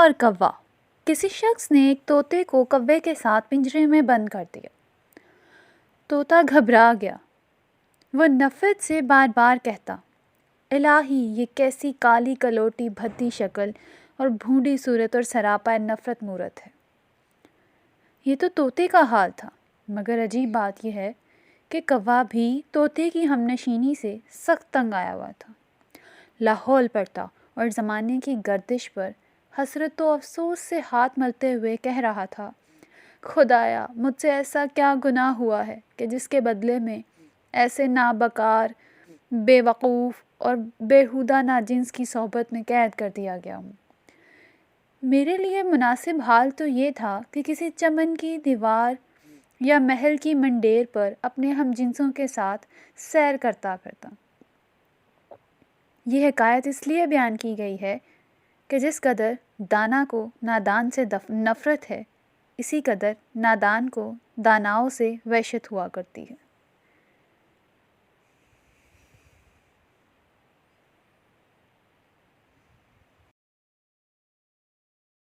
اور کوا۔ کسی شخص نے ایک طوطے کو کوے کے ساتھ پنجرے میں بند کر دیا۔ طوطا گھبرا گیا۔ وہ نفرت سے بار بار کہتا، الہی یہ کیسی کالی کلوٹی بھدی شکل اور بھونڈی صورت اور سراپا نفرت مورت ہے۔ یہ تو طوطے کا حال تھا، مگر عجیب بات یہ ہے کہ کوا بھی طوطے کی ہم نشینی سے سخت تنگ آیا ہوا تھا۔ لاحول پڑتا اور زمانے کی گردش پر حسرت و افسوس سے ہاتھ ملتے ہوئے کہہ رہا تھا، خدایا مجھ سے ایسا کیا گناہ ہوا ہے کہ جس کے بدلے میں ایسے نابکار، بے وقوف اور بیہودہ ناجنس کی صحبت میں قید کر دیا گیا ہوں۔ میرے لیے مناسب حال تو یہ تھا کہ کسی چمن کی دیوار یا محل کی منڈیر پر اپنے ہم جنسوں کے ساتھ سیر کرتا پھرتا۔ یہ حکایت اس لیے بیان کی گئی ہے کہ جس قدر دانا کو نادان سے نفرت ہے، اسی قدر نادان کو داناؤں سے وحشت ہوا کرتی ہے۔